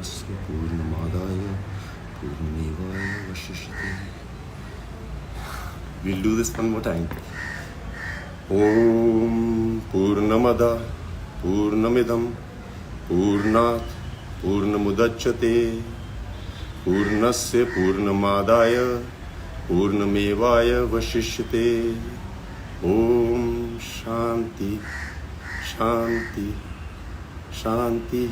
पूर्णस्य पूर्णमादाय पूर्णमेवावशिष्यते. We'll do this one more time. Om Purnamada Purnamidam Purnat Purnamudachyate Purnasya Purnamadaya Purnamevaya Vashishyate. Om Shanti Shanti Shanti.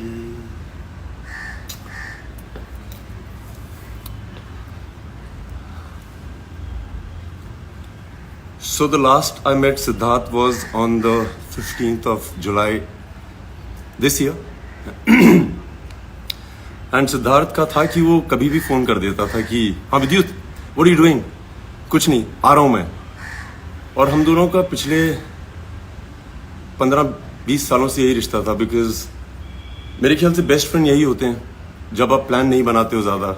So the last I met Siddharth was on the 15th of July this year. And Siddharth का था कि वो कभी भी phone कर देता था कि हाँ विद्युत, what are you doing? कुछ नहीं, आ रहा हूँ मैं. और हम दोनों का पिछले 15-20 सालों से यही रिश्ता था. बिकॉज मेरे ख्याल से बेस्ट फ्रेंड यही होते हैं जब आप प्लान नहीं बनाते हो ज़्यादा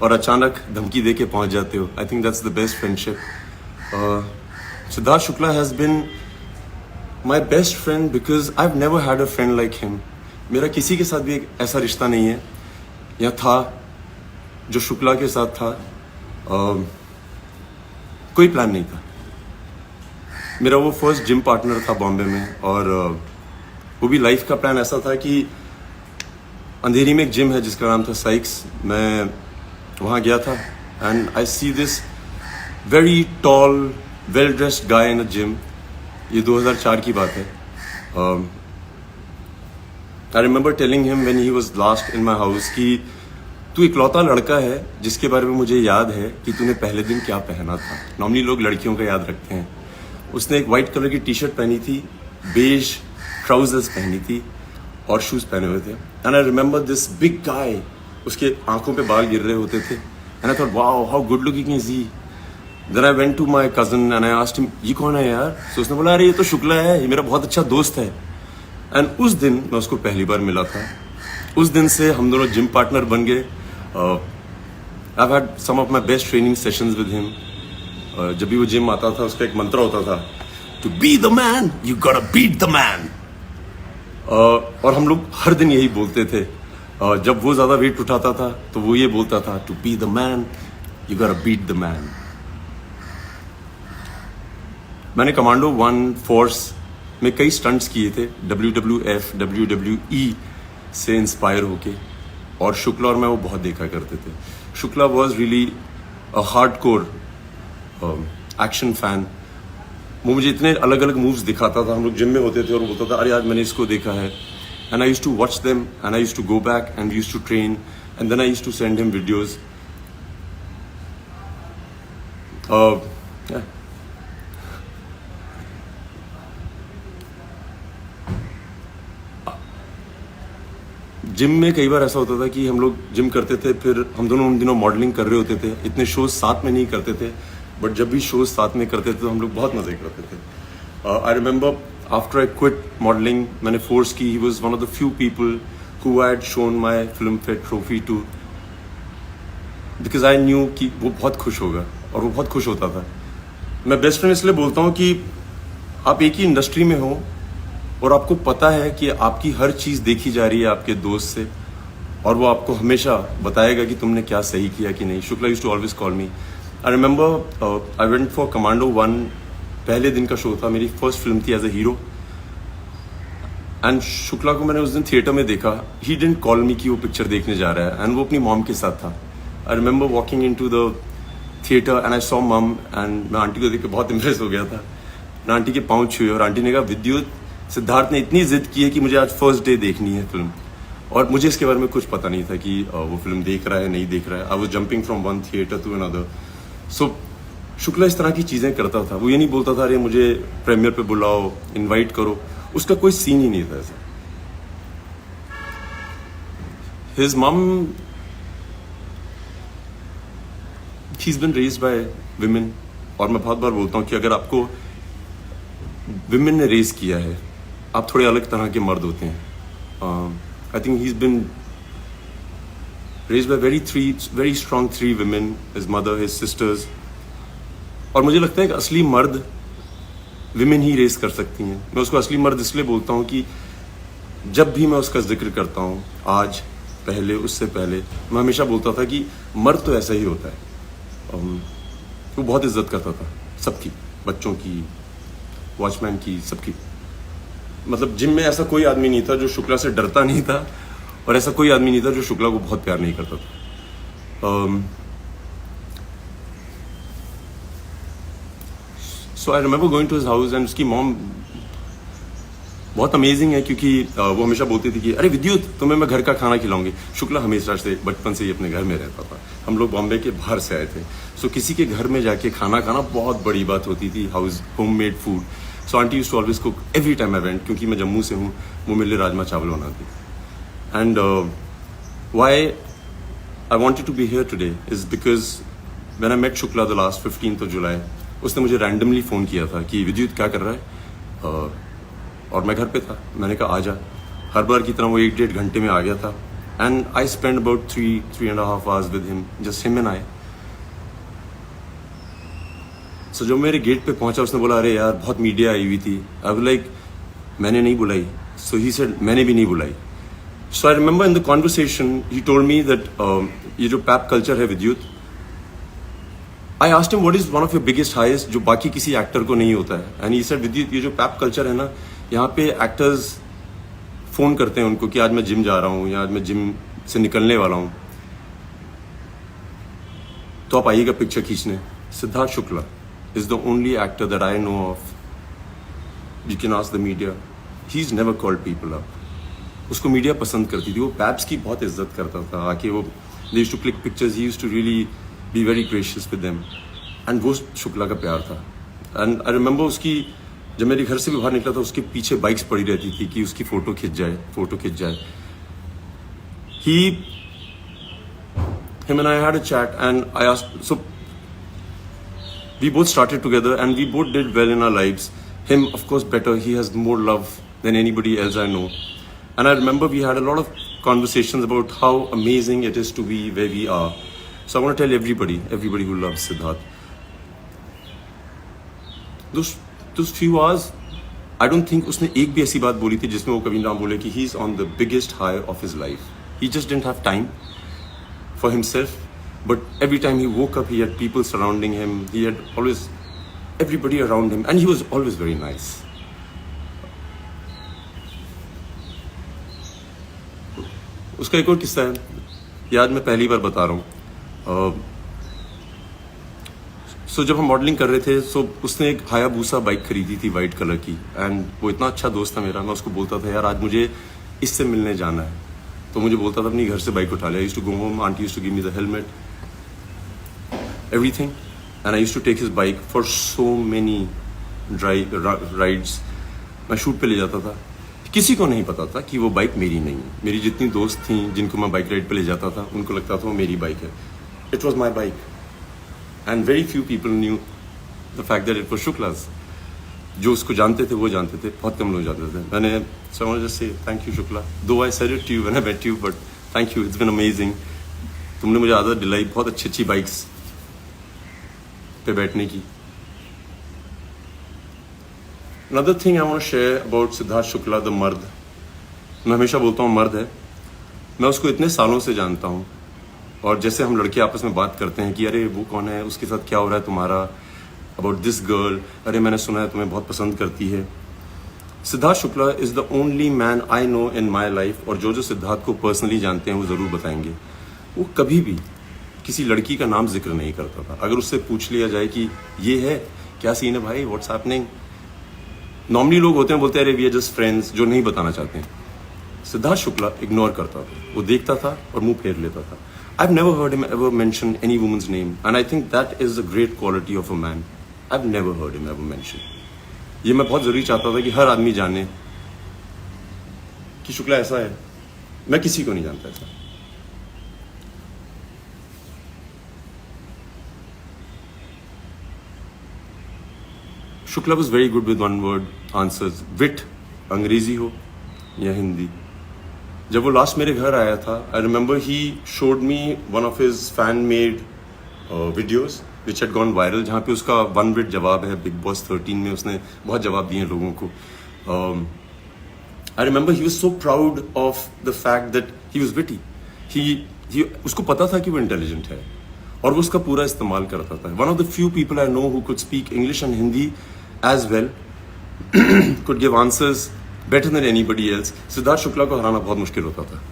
और अचानक धमकी दे के पहुँच जाते हो. I think that's the best friendship. Siddharth Shukla has been my best friend because I've never had a friend like him. मेरा किसी के साथ भी एक ऐसा रिश्ता नहीं है या था जो शुक्ला के साथ था. कोई प्लान नहीं था. मेरा वो फर्स्ट जिम पार्टनर था बॉम्बे में. और वो भी लाइफ का प्लान ऐसा था कि अंधेरी में एक जिम है जिसका नाम था साइक्स. मैं वहाँ गया था and I see this very tall well dressed guy in a gym. ये 2004 की बात है. I remember telling him when he was last in my house कि तू इकलौता लड़का है जिसके बारे में मुझे याद है कि तूने पहले दिन क्या पहना था. नॉर्मली लोग लड़कियों का याद रखते हैं. उसने एक वाइट कलर की टी शर्ट पहनी थी, बेज ट्राउजर्स पहनी थी और शूज पहने हुए थे. And I remember this big guy. उसके आंखों पे बाल गिर रहे होते थे. And I thought wow how good looking is he. Then I went to my cousin and I asked him, ये कौन है यार? So उसने बोला अरे ये तो शुक्ला है, ये मेरा बहुत अच्छा दोस्त है. And उस दिन मैं उसको पहली बार मिला था. उस दिन से हम दोनों जिम पार्टनर बन गए. I've had some of my best training sessions with him. जब भी वो जिम आता था उसका एक मंत्र होता था, To be the man, you gotta beat the man. और हम लोग हर दिन यही बोलते थे. जब वो ज़्यादा वेट उठाता था तो वो ये बोलता था, To be the man, you gotta beat the man. मैंने कमांडो 1 फोर्स में कई स्टंट्स किए थे WWF, WWE से इंस्पायर होके. और शुक्ला और मैं वो बहुत देखा करते थे. Shukla was really a hardcore action fan. वो मुझे इतने अलग अलग मूव्स दिखाता था. हम लोग जिम में होते थे और बोलता था अरे आज मैंने इसको देखा है. And I used to watch them and I used to go back and used to train and then I used to send him videos. Gym में कई बार ऐसा होता था कि हम लोग जिम करते थे, फिर हम दोनों उन दिनों मॉडलिंग कर रहे होते थे. इतने शोज साथ में नहीं करते थे, बट जब भी शोज साथ में करते थे तो हम लोग बहुत मजे करते थे. I remember after I quit modelling, मैंने फोर्स की. He was one of the few people who had shown my Filmfare trophy too, because I knew कि वो बहुत खुश होगा और वो बहुत खुश होता था. मैं बेस्ट फ्रेंड इसलिए बोलता हूँ कि आप एक ही इंडस्ट्री में हो और आपको पता है कि आपकी हर चीज़ देखी जा रही है आपके दोस्त से और वो आपको हमेशा बताएगा कि तुमने क्या सही किया कि नहीं. Shukla used to always call me. I remember I went for commando 1. पहले दिन का शो था, मेरी फर्स्ट फिल्म थी as a hero. And Shukla को मैंने उस दिन थिएटर में देखा. ही डिडंट कॉल मी कि वो पिक्चर देखने जा रहा है. एंड वो अपनी मॉम के साथ था. I remember walking into the theatre and I saw mum. And मैं आंटी को देख के बहुत इम्प्रेस हो गया था. मैं आंटी के पाँव छुए और आंटी ने कहा विद्युत, सिद्धार्थ ने इतनी जिद की है कि मुझे आज फर्स्ट डे देखनी है फिल्म. और मुझे इसके बारे में कुछ पता नहीं था कि वो फिल्म देख रहा है नहीं देख रहा है. I was jumping from one theatre to another. So Shukla इस तरह की चीज़ें करता था. वो ये नहीं बोलता था अरे मुझे प्रीमियर पे बुलाओ, इनवाइट करो. उसका कोई सीन ही नहीं था ऐसा. His mum, she is been raised by women. और मैं बहुत बार बोलता हूँ कि अगर आपको विमेन ने रेज किया है, आप थोड़े अलग तरह के मर्द होते हैं. I think he is been raised bye very strong 3 women, his mother, his sisters. और मुझे लगता है कि असली मर्द विमेन ही रेज कर सकती हैं. मैं उसको असली मर्द इसलिए बोलता हूँ कि जब भी मैं उसका जिक्र करता हूँ आज पहले, उससे पहले मैं हमेशा बोलता था कि मर्द तो ऐसा ही होता है। वो बहुत इज्जत करता था सबकी, बच्चों की, वॉचमैन की, सबकी। मतलब जिम में ऐसा कोई आदमी नहीं था जो शुक्ला से डरता नहीं था, और ऐसा कोई आदमी नहीं था जो शुक्ला को बहुत प्यार नहीं करता था। So I remember going to his house and उसकी मॉम बहुत अमेजिंग है, क्योंकि वो हमेशा बोलती थी कि अरे विद्युत, तुम्हें मैं घर का खाना खिलाऊंगी। शुक्ला हमेशा से बचपन से ही अपने घर में रहता था। हम लोग बॉम्बे के बाहर से आए थे, सो किसी के घर में जाके खाना खाना बहुत बड़ी बात होती थी, home made food. So aunty used to always cook every time I went, क्योंकि मैं जम्मू से हूँ, वो मेरे लिए राजमा चावल बनाती। And why I wanted to be here today is because when I met Shukla the last 15th July, उसने मुझे रैंडमली फ़ोन किया था कि विद्युत क्या कर रहा है, और मैं घर पे था। मैंने कहा आजा। हर बार की तरह वो 1-1.5 घंटे में आ गया था। And I spend about 3.5 hours with him, just him and I. So जब मेरे गेट पे पहुंचा, उसने बोला अरे यार बहुत मीडिया आई हुई थी। आई वाज लाइक मैंने नहीं बुलाई। सो ही सेड मैंने भी नहीं बुलाई। So I remember in the conversation he told me that ये जो पैप कल्चर है Vidyut, I asked him what is one of your biggest heist जो बाकी किसी एक्टर को नहीं होता है। एंड ही सेड विद्युत, ये जो पैप कल्चर है ना, यहाँ पे एक्टर्स फोन करते हैं उनको कि आज मैं जिम जा रहा हूँ या आज मैं जिम से निकलने वाला हूँ, तो आप आइएगा पिक्चर खींचने। Siddharth Shukla is the only actor that I know of, you can ask the media, he is never called people up. उसको मीडिया पसंद करती थी, वो पैप्स की बहुत इज्जत करता था। आके वो they used to click pictures, he used to really be very gracious with them. And वो शुक्ला का प्यार था। एंड आई रिमेंबर उसकी, जब मेरे घर से भी बाहर निकला था, उसके पीछे बाइक्स पड़ी रहती थी कि उसकी फोटो खिंच जाए। Him and I had a chat and I asked, so we both started together and we both did well in our lives. Him, of course, better. He has more love than anybody else I know. And I remember we had a lot of conversations about how amazing it is to be where we are. So I want to tell everybody who loves Siddharth, those few hours, I don't think उसने एक भी ऐसी बात बोली थी जिसमें वो कभी ना बोले कि he is on the biggest high of his life. He just didn't have time for himself, but every time he woke up, he had people surrounding him. He had always everybody around him, and he was always very nice. उसका एक और किस्सा है, याद मैं पहली बार बता रहा हूँ। सो जब हम मॉडलिंग कर रहे थे, सो उसने एक हायाबूसा बाइक खरीदी थी वाइट कलर की। एंड वो इतना अच्छा दोस्त था मेरा, मैं उसको बोलता था यार आज मुझे इससे मिलने जाना है, तो मुझे बोलता था अपनी घर से बाइक उठा ले। I used to go home, aunty used to give me the helmet, everything, and I used to take his bike for so many rides. मैं शूट पे ले जाता था, किसी को नहीं पता था कि वो बाइक मेरी नहीं है। मेरी जितनी दोस्त थी जिनको मैं बाइक राइड पे ले जाता था, उनको लगता था वो मेरी बाइक है। It was my bike, and very few people knew the fact that it was Shukla's. जो उसको जानते थे वो जानते थे, बहुत कम लोग जानते थे। मैंने so just say thank you Shukla, though I said it to you when I met you, but thank you, it's been amazing. तुमने मुझे आदत दिलाई बहुत अच्छी बाइक्स पे बैठने की। Another thing I want to share about Siddharth Shukla, the मर्द। मैं हमेशा बोलता हूँ मर्द है। मैं उसको इतने सालों से जानता हूँ, और जैसे हम लड़के आपस में बात करते हैं कि अरे वो कौन है, उसके साथ क्या हो रहा है तुम्हारा, अबाउट दिस गर्ल, अरे मैंने सुना है तुम्हें बहुत पसंद करती है। Siddharth Shukla is the only man I know in my life, और जो सिद्धार्थ को पर्सनली जानते हैं वो ज़रूर बताएंगे, वो कभी भी किसी लड़की का नाम जिक्र नहीं करता था। अगर उससे पूछ लिया जाए कि ये है क्या सीन है भाई, व्हाट्स हैपनिंग, नॉर्मली लोग होते हैं बोलते हैं अरे वी आर जस्ट फ्रेंड्स, जो नहीं बताना चाहते हैं। सिद्धार्थ शुक्ला इग्नोर करता था, वो देखता था और मुंह फेर लेता था। I have never heard him ever mention any woman's name, and I think that is a great quality of a man. I have never heard him ever mention. ये मैं बहुत जरूरी चाहता था कि हर आदमी जाने कि शुक्ला ऐसा है। मैं किसी को नहीं जानता ऐसा। Shukla was very good with one word answers, wit, अंग्रेजी हो या हिंदी। जब वो लास्ट मेरे घर आया था, I remember he showed me one of his fan made videos which had gone viral, जहाँ पे उसका 1 विट जवाब है बिग बॉस 13 में। उसने बहुत जवाब दिए लोगों को। I remember he was so proud of the fact that he was witty. उसको पता था कि वो इंटेलिजेंट है और वो उसका पूरा इस्तेमाल करता था. One of the few people I know who could speak English and Hindi as well, could give answers better than anybody else. Siddharth Shukla को हराना बहुत मुश्किल होता था.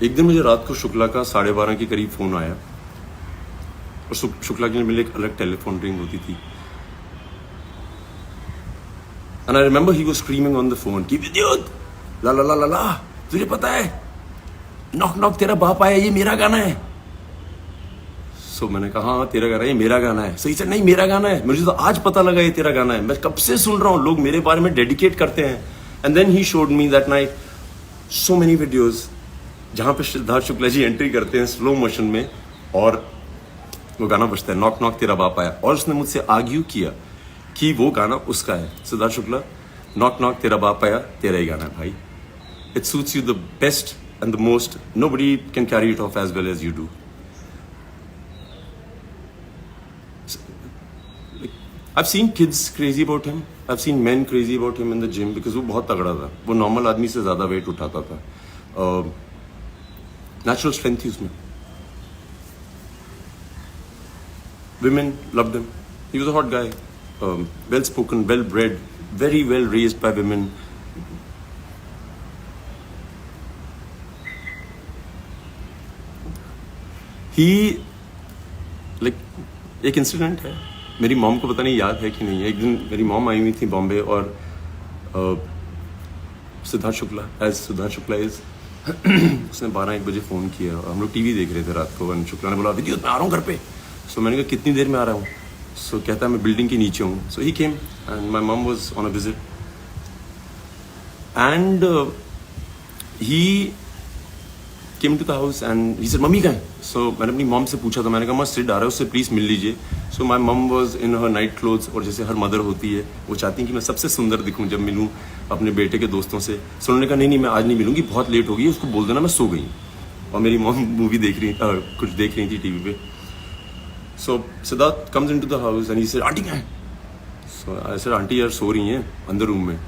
एक दिन मुझे रात को शुक्ला का 12:30 के करीब फोन आया और शुक्ला के लिए मेरे एक अलग टेलीफोन रिंग होती थी. And I remember he was screaming on the phone कि विद्युत ला ला ला ला ला, तुझे पता है नॉक नॉक तेरा बाप आया, ये मेरा गाना है. सो मैंने कहा हाँ तेरा गाना है, ये मेरा गाना है. सही से नहीं मेरा गाना है, मुझे तो आज पता लगा ये तेरा गाना है, मैं कब से सुन रहा हूँ, लोग मेरे बारे में डेडिकेट करते हैं. And then he showed me that night so many videos जहां पे सिद्धार्थ शुक्ला जी एंट्री करते हैं स्लो मोशन में और वो गाना बजता है नॉक नॉक तेरा बाप आया. और उसने मुझसे आर्ग्यू किया कि वो गाना उसका है. सिद्धार्थ शुक्ला, नॉक नॉक तेरा बाप आया तेरा ही गाना है भाई. It suits you the best and the most. Nobody can carry it off as well as you do. I've seen kids crazy about him. I've seen men crazy about him in the gym because वो बहुत तगड़ा था. वो normal आदमी से ज्यादा wait उठाता था. नेचुरल स्ट्रेंथ थी उसमें. Women loved him. He was a hot guy. Well spoken, well bred, very well raised by women. He like एक इंसिडेंट है, मेरी मॉम को पता नहीं याद है कि नहीं है. एक दिन मेरी मॉम आई हुई थी बॉम्बे और सिद्धार्थ शुक्ला एज सिद्धार्थ शुक्ला इज उसने 12-1 बजे फ़ोन किया और हम लोग टीवी देख रहे थे रात को. और शुक्ला ने बोला विद्युत मैं आ रहा हूँ घर पे. सो मैंने कहा कितनी देर में आ रहा हूँ. सो कहता है मैं बिल्डिंग के नीचे हूँ. So he came and my mom was on a visit and he came to the house and he said mummy कहाँ है. सो मैंने अपनी मॉम से पूछा, तो मैंने कहा मस्जिद आ रहा है, उससे प्लीज़ मिल लीजिए. So my mom was in her night clothes. और जैसे हर मदर होती है वो चाहती है कि मैं सबसे सुंदर दिखूं जब मिलूं अपने बेटे के दोस्तों से. सो उन्होंने कहा नहीं मैं आज नहीं मिलूंगी, बहुत लेट हो गई, उसको बोल देना मैं सो गई. और मेरी मॉम मूवी देख रही कुछ देख रही थी टीवी पे. So Siddharth comes into the house and he said aunty कहाँ है. सो आई सेड आंटी यार सो रही हैं अंदर रूम में.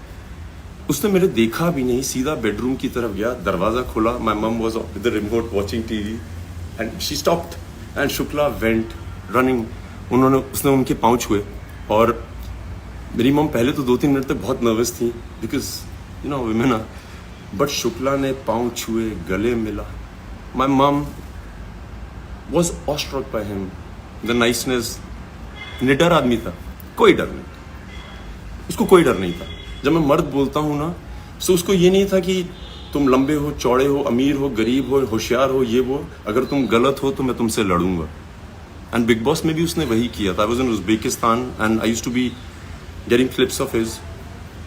उसने मेरे देखा भी नहीं, सीधा बेडरूम की तरफ गया, दरवाजा खोला. माई mum was with the remote watching TV and she stopped and Shukla went running. उसने उनके पाँव छुए और मेरी मम पहले तो 2-3 मिनट तक बहुत नर्वस थी because you know women are. But Shukla ने पाँव छुए, गले मिला. My mum was awestruck by him, the niceness. निडर आदमी था, कोई डर नहीं, उसको कोई डर नहीं था. जब मैं मर्द बोलता हूँ ना, तो उसको ये नहीं था कि तुम लंबे हो, चौड़े हो, अमीर हो, गरीब हो, होशियार हो, ये वो, अगर तुम गलत हो तो मैं तुमसे लड़ूंगा. एंड बिग बॉस में भी उसने वही किया था. I was in Uzbekistan and I used to be getting clips of his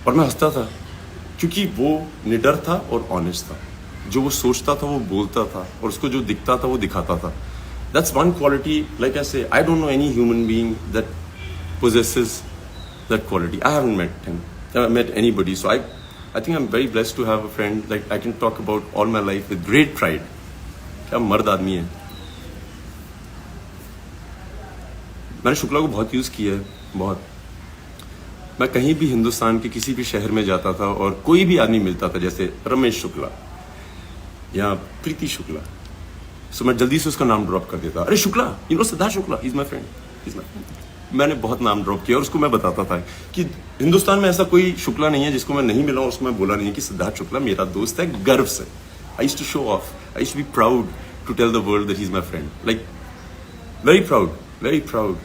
और मैं हंसता था क्योंकि वो निडर था और ऑनेस्ट था. जो वो सोचता था वो बोलता था और उसको जो दिखता था वो दिखाता था. That's one quality. Like I say I don't know any human being that possesses that quality. I haven't met him. I haven't met anybody. So I think I'm very blessed to have a friend like I can talk about all my life with great pride. क्या मर्द आदमी है. मैंने शुक्ला को बहुत use किया है, बहुत. मैं कहीं भी हिंदुस्तान के किसी भी शहर में जाता था और कोई भी आदमी मिलता था, जैसे रमेश शुक्ला या प्रीति शुक्ला, सो मैं जल्दी से उसका नाम ड्रॉप कर देता. अरे Shukla, you know Siddharth Shukla, is my friend. मैंने बहुत नाम ड्रॉप किया और उसको मैं बताता था कि हिंदुस्तान में ऐसा कोई शुक्ला नहीं है जिसको मैं नहीं मिला और उसको मैं बोला नहीं है कि सिद्धार्थ शुक्ला मेरा दोस्त है, गर्व से. I used to show off, I used to be proud to tell the world that he is my friend. Like very proud, very proud.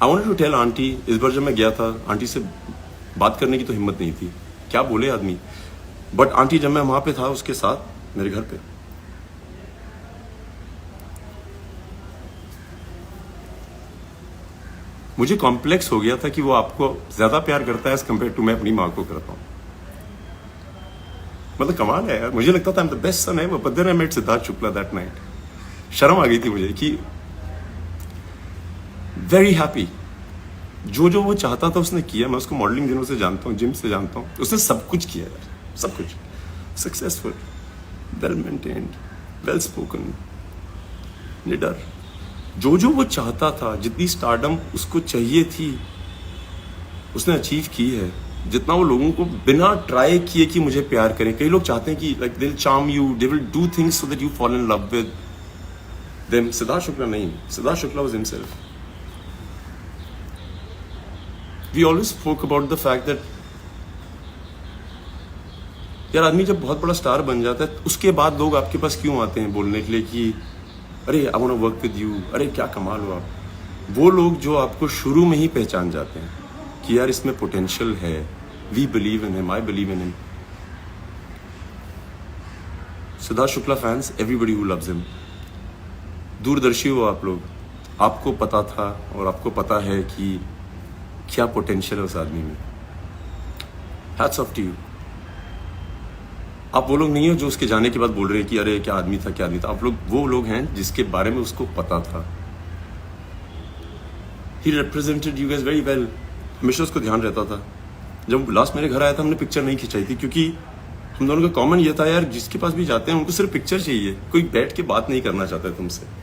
I wanted to tell aunty. इस बार जब मैं गया था, आंटी से बात करने की तो हिम्मत नहीं थी, क्या बोले आदमी. बट आंटी जब मैं वहां पे था उसके साथ मेरे घर पे, मुझे कॉम्प्लेक्स हो गया था कि वो आपको ज्यादा प्यार करता है एज कम्पेयर टू मैं अपनी माँ को करता हूँ. मतलब कमाल है यार. मुझे लगता था I am the best son ever, but then I met Siddharth Shukla that night. शर्म आ गई थी मुझे कि वेरी हैप्पी. जो जो वो चाहता था उसने किया. मैं उसको मॉडलिंग दिनों से जानता हूँ, जिम से जानता हूँ. उसने सब कुछ किया यार, सब कुछ. Successful, well maintained, well spoken, निडर, जो जो वो चाहता था, जितनी स्टारडम उसको चाहिए थी, उसने अचीव की है। जितना वो लोगों को बिना ट्राई किए कि मुझे प्यार करें, कई लोग चाहते हैं कि like they will charm you, they will do things so that you fall in love with them. Siddharth Shukla नहीं, Siddharth Shukla was himself. We always spoke about the fact that यार आदमी जब बहुत बड़ा स्टार बन जाता है उसके बाद लोग आपके पास क्यों आते हैं बोलने के लिए कि अरे I want to work with you, अरे क्या कमाल हो आप। वो लोग जो आपको शुरू में ही पहचान जाते हैं कि यार इसमें पोटेंशियल है, we believe in him, I believe in him. Siddharth Shukla fans, everybody who loves him, दूरदर्शी हो आप लोग, आपको पता था और आपको पता है कि क्या पोटेंशियल है उस आदमी में। Hats off to you. आप वो लोग नहीं हो जो उसके जाने के बाद बोल रहे हैं कि अरे क्या आदमी था, क्या आदमी था। आप लोग वो लोग हैं जिसके बारे में उसको पता था। He represented you guys very well. हमेशा उसको ध्यान रहता था। जब लास्ट मेरे घर आया था हमने पिक्चर नहीं खिंचाई थी क्योंकि हम दोनों का कॉमन ये था यार जिसके पास भी जाते हैं उनको सिर्फ पिक्चर चाहिए, कोई बैठ के बात नहीं करना चाहता है तुमसे।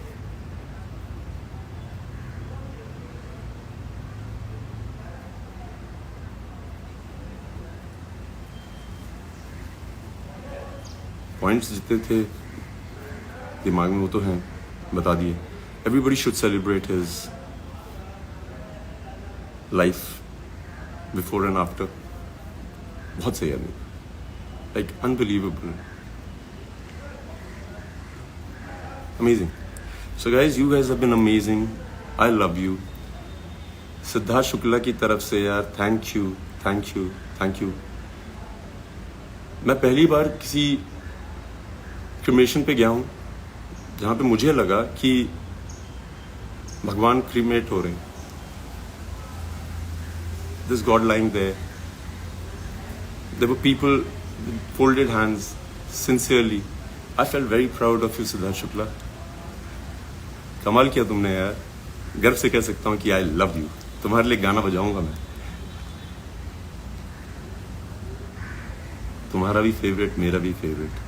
पॉइंट्स जितने थे दिमाग में वो तो हैं, बता दिए। Everybody should celebrate his life before and after. बहुत सही आदमी, like unbelievable, amazing. So guys, you guys have been amazing, I love you. Siddharth Shukla की तरफ से यार thank you, thank you, thank you. मैं पहली बार किसी क्रिमेशन पे गया हूँ जहाँ पे मुझे लगा कि भगवान क्रीमेट हो रहे हैं। This god lying there, there were people with folded hands, sincerely. I felt very proud of you, Siddharth Shukla. कमाल किया तुमने यार। गर्व से कह सकता हूँ कि आई लव यू। तुम्हारे लिए गाना बजाऊंगा मैं। तुम्हारा भी फेवरेट, मेरा भी फेवरेट।